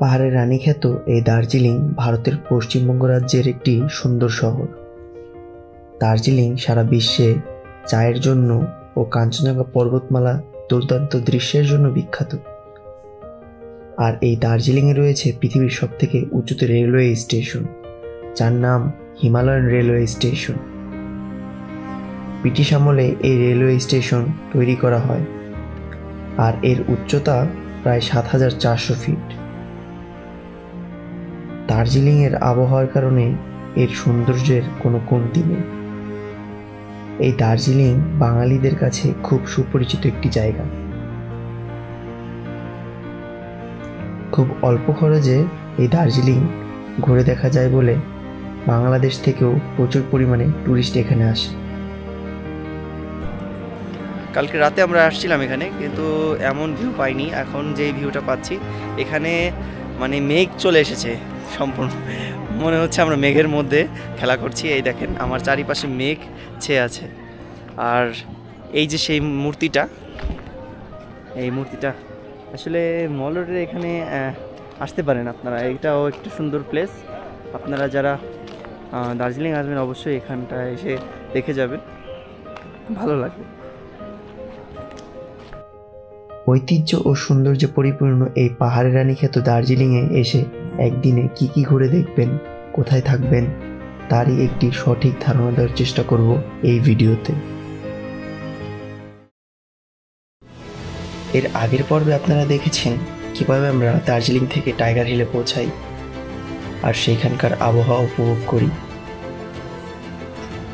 পাহাড়ের রানী খ্যাত এই দার্জিলিং ভারতের পশ্চিমবঙ্গ রাজ্যের একটি সুন্দর শহর। দার্জিলিং সারা বিশ্বে চায়ের জন্য ও কাঞ্চনজঙ্ঘা পর্বতমালা দুর্দান্ত দৃশ্যের জন্য বিখ্যাত। আর এই দার্জিলিংয়ে রয়েছে পৃথিবীর সবথেকে উঁচুতে রেলওয়ে স্টেশন, যার নাম হিমালয়ান রেলওয়ে স্টেশন। ব্রিটিশ আমলে এই রেলওয়ে স্টেশন তৈরি করা হয়, আর এর উচ্চতা প্রায় ৭,৪০০ ফিট। দার্জিলিংয়ের আবহাওয়ার কারণে এর সৌন্দর্যের কোনো কমতি নেই। এই দার্জিলিং বাঙালিদের কাছে খুব সুপরিচিত একটি জায়গা। খুব অল্প খরচে এই দার্জিলিং ঘুরে দেখা যায় বলে বাংলাদেশ থেকেও প্রচুর পরিমাণে টুরিস্ট এখানে আসে। কালকে রাতে আমরা আসছিলাম এখানে, কিন্তু এমন ভিউ পাইনি। এখন যে ভিউটা পাচ্ছি এখানে মানে মেঘ চলে এসেছে সম্পূর্ণ, মনে হচ্ছে আমরা মেঘের মধ্যে খেলা করছি। এই দেখেন আমার চারিপাশে মেঘ ছেয়ে আছে। আর এই যে সেই মূর্তিটা, এই মূর্তিটা আসলে মল রোডের এখানে আসতে পারেন আপনারা। এটাও একটু সুন্দর প্লেস। আপনারা যারা দার্জিলিং আসবেন অবশ্যই এখানটা এসে দেখে যাবেন, ভালো লাগবে। ঐতিহ্য ও সৌন্দর্যে পরিপূর্ণ এই পাহাড়ের রানী খ্যাত দার্জিলিংয়ে এসে একদিনে কি কি ঘুরে দেখবেন, কোথায় থাকবেন, তারই একটি সঠিক ধারণা দেওয়ার চেষ্টা করব এই ভিডিওতে। এর আগের পর্বে আপনারা দেখেছেন কিভাবে আমরা দার্জিলিং থেকে টাইগার হিলে পৌঁছাই আর সেইখানকার আবহাওয়া উপভোগ করি।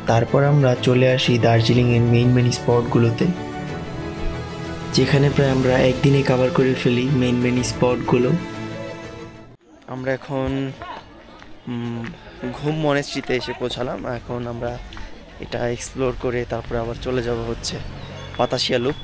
তারপর আমরা চলে আসি দার্জিলিংয়ের মেইন স্পটগুলোতে, যেখানে প্রায় আমরা একদিনে কভার করে ফেলি মেইন স্পটগুলো। আমরা এখন ঘুম মনেস্ট্রিতে এসে পৌঁছালাম। এখন আমরা এটা এক্সপ্লোর করে তারপরে আবার চলে যাব হচ্ছে বাতাসিয়া লুপ।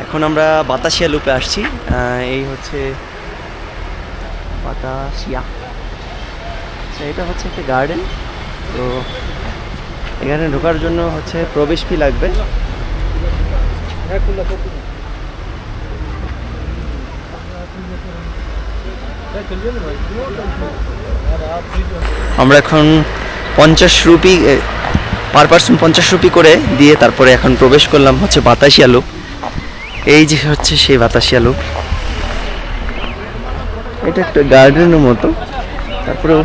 এখন আমরা বাতাসিয়া লুপে আসছি। এই হচ্ছে বাতাসিয়া। এটা হচ্ছে একটা গার্ডেন। তো এখানে ঢোকার জন্য হচ্ছে প্রবেশ ফি লাগবে। আমরা এখন 50 রুপি পার পার্সন 50 রুপি করে দিয়ে তারপরে এখন প্রবেশ করলাম হচ্ছে বাতাসিয়া লুপ। এই যে হচ্ছে সেই বাতাসিয়া লুপ। এটা একটা গার্ডেনের মতো। তারপরে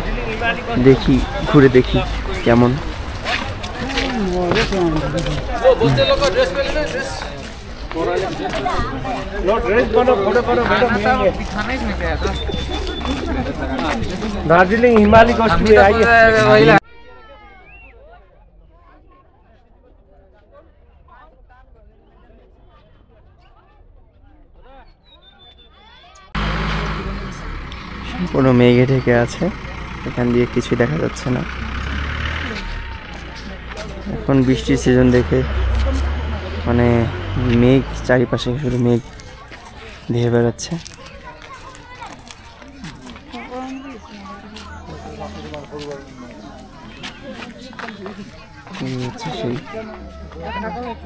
দেখি, ঘুরে দেখি কেমন। दार्जिलिंग हिमालय कोस्ट में आइए। কোনো মেঘে ঢেকে আছে, এখান দিয়ে কিছু দেখা যাচ্ছে না। এখন বৃষ্টির সিজন দেখে মানে মেঘ চারিপাশে শুধু মেঘ ধেয়ে বেড়াচ্ছে। হচ্ছে সেই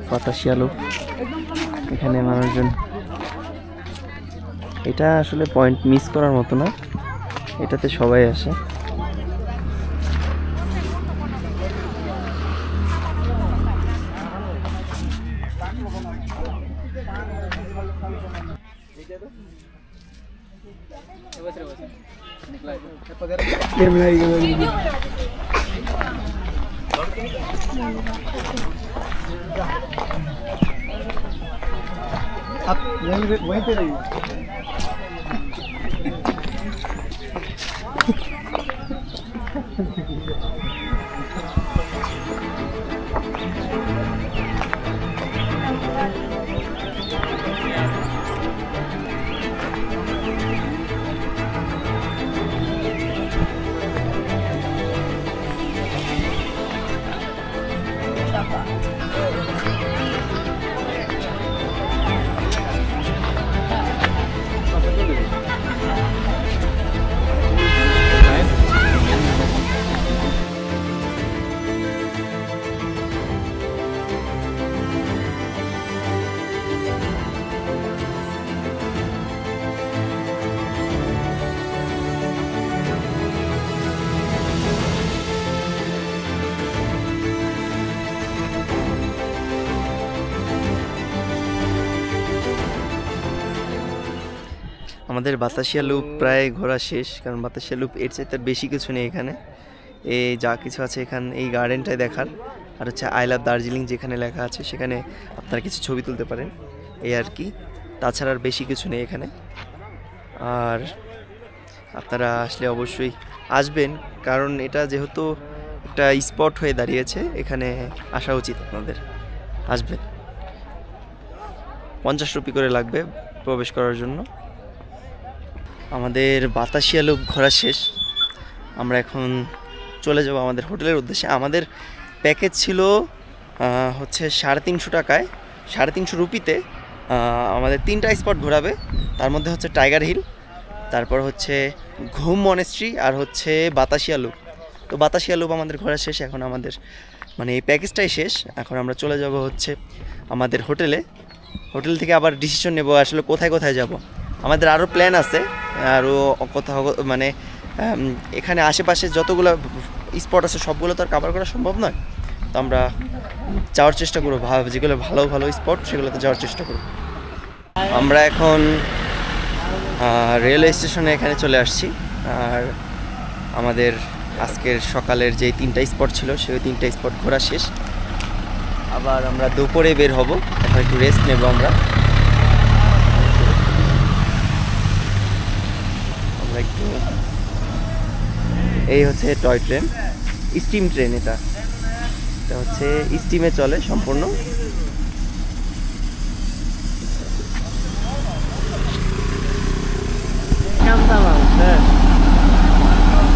বাতাসিয়া লুপ। এখানে মানুষজন, এটা আসলে পয়েন্ট মিস করার মতো না, এটাতে সবাই আসে। आप वहीं पे रहिए। আমাদের বাতাসিয়া লুপ প্রায় ঘোরা শেষ, কারণ বাতাসিয়া লুপ এর চাইতে বেশি কিছু নেই এখানে। এই যা কিছু আছে এখানে এই গার্ডেনটাই দেখার, আর হচ্ছে আই লাভ দার্জিলিং যেখানে লেখা আছে সেখানে আপনারা কিছু ছবি তুলতে পারেন, এই আর কি। তাছাড়া আর বেশি কিছু নেই এখানে। আর আপনারা আসলে অবশ্যই আসবেন, কারণ এটা যেহেতু একটা স্পট হয়ে দাঁড়িয়েছে, এখানে আসা উচিত আপনাদের। আসবেন, 50 রুপি করে লাগবে প্রবেশ করার জন্য। আমাদের বাতাসিয়া লুপ ঘোরা শেষ, আমরা এখন চলে যাব আমাদের হোটেলের উদ্দেশ্যে। আমাদের প্যাকেজ ছিল হচ্ছে 350 টাকায়, 350 রুপিতে আমাদের 3টা স্পট ঘোরাবে। তার মধ্যে হচ্ছে টাইগার হিল, তারপর হচ্ছে ঘুম মনেস্ট্রি, আর হচ্ছে বাতাসিয়া লুপ। তো বাতাসিয়া লুপ আমাদের ঘোরা শেষ, এখন আমাদের মানে এই প্যাকেজটাই শেষ। এখন আমরা চলে যাব হচ্ছে আমাদের হোটেলে। হোটেল থেকে আবার ডিসিশন নেব আসলে কোথায় কোথায় যাব। আমাদের আরও প্ল্যান আছে, আরও কোথাও মানে এখানে আশেপাশে যতগুলো স্পট আছে সবগুলো তো আর কভার করা সম্ভব নয়। তো আমরা যাওয়ার চেষ্টা করবো, যেগুলো ভালো ভালো স্পট সেগুলোতে যাওয়ার চেষ্টা করব। আমরা এখন রেলওয়ে স্টেশনে এখানে চলে আসছি, আর আমাদের আজকের সকালের যে 3টা স্পট ছিল সেই 3টা স্পট ঘোরা শেষ। আবার আমরা দুপুরে বের হব, এখন একটু রেস্ট নেব আমরা। একটু এই হচ্ছে টয় ট্রেন, স্টিম ট্রেন। এটা হচ্ছে স্টিমে চলে সম্পূর্ণ।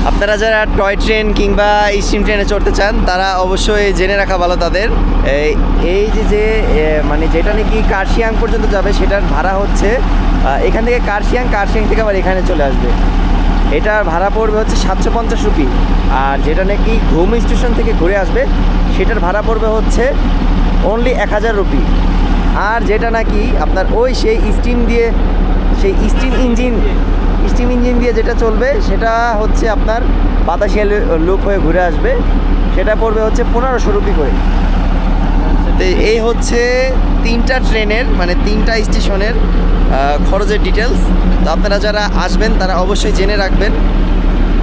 আপনারা যারা টয় ট্রেন কিংবা স্টিম ট্রেনে চড়তে চান তারা অবশ্যই জেনে রাখা ভালো তাদের। এই যে মানে যেটা নাকি কার্শিয়াং পর্যন্ত যাবে সেটার ভাড়া হচ্ছে এখান থেকে কার্শিয়াং থেকে আবার এখানে চলে আসবে, এটার ভাড়া পড়বে হচ্ছে 750 রুপি। আর যেটা নাকি ঘুম স্টেশন থেকে ঘুরে আসবে সেটার ভাড়া পড়বে হচ্ছে অনলি 1000 রুপি। আর যেটা নাকি আপনার সেই স্টিম ইঞ্জিন দিয়ে যেটা চলবে সেটা হচ্ছে আপনার বাতাসিয়া লুপ হয়ে ঘুরে আসবে, সেটা পড়বে হচ্ছে 1500 রুপি করে। তো এই হচ্ছে 3টা ট্রেনের মানে 3টা স্টেশনের খরচের ডিটেলস। তো আপনারা যারা আসবেন তারা অবশ্যই জেনে রাখবেন,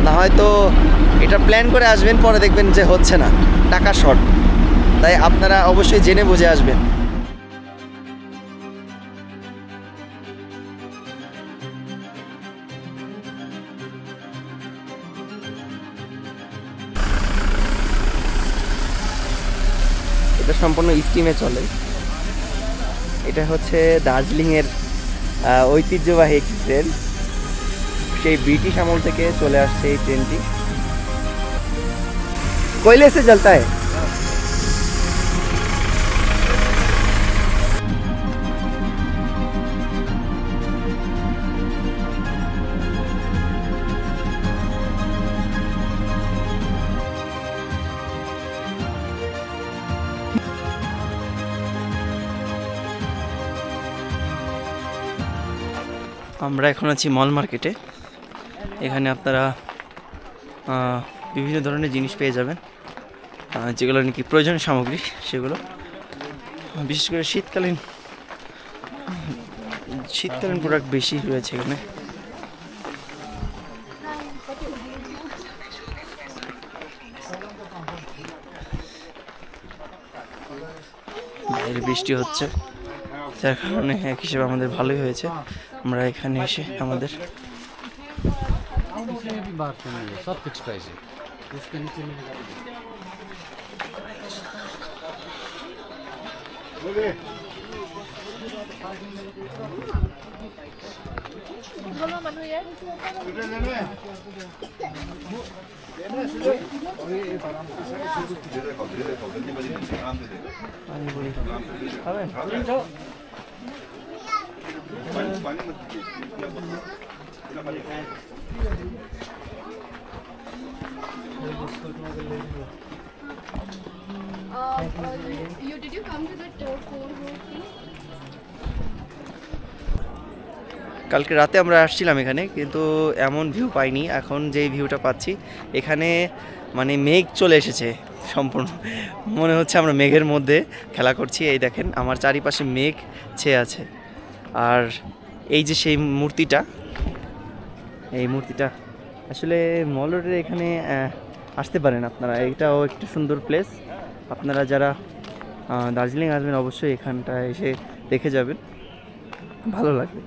না হয়তো এটা প্ল্যান করে আসবেন পরে দেখবেন যে হচ্ছে না, টাকা শর্ট। তাই আপনারা অবশ্যই জেনে বুঝে আসবেন। এটা সম্পূর্ণ স্টিমে চলে। এটা হচ্ছে দার্জিলিংয়ের ঐতিহ্যবাহী একটি ট্রেন, সেই ব্রিটিশ আমল থেকে চলে আসছে এই ট্রেনটি। कोयले से जलता है। আমরা এখন আছি মল মার্কেটে। এখানে আপনারা বিভিন্ন ধরনের জিনিস পেয়ে যাবেন, যেগুলো নাকি প্রয়োজনীয় সামগ্রী সেগুলো। বিশেষ করে শীতকালীন শীতকালীন প্রোডাক্ট বেশি রয়েছে এখানে। বাইরে বৃষ্টি হচ্ছে, যার কারণে এক হিসেবে আমাদের ভালোই হয়েছে আমরা এখানে এসে আমাদের सब फिक्स प्राइस है उसके नीचे में Did you come to that 4 road thing? কালকে রাতে আমরা আসছিলাম এখানে, কিন্তু এমন ভিউ পাইনি। এখন যেই ভিউটা পাচ্ছি এখানে মানে মেঘ চলে এসেছে সম্পূর্ণ, মনে হচ্ছে আমরা মেঘের মধ্যে খেলা করছি। এই দেখেন আমার চারিপাশে মেঘ ছেয়ে আছে। আর এই যে সেই মূর্তিটা, এই মূর্তিটা আসলে মল রোডের এখানে আসতে পারেন আপনারা, এটাও একটু সুন্দর প্লেস। আপনারা যারা দার্জিলিং আসবেন অবশ্যই এখানটায় এসে দেখে যাবেন, ভালো লাগবে।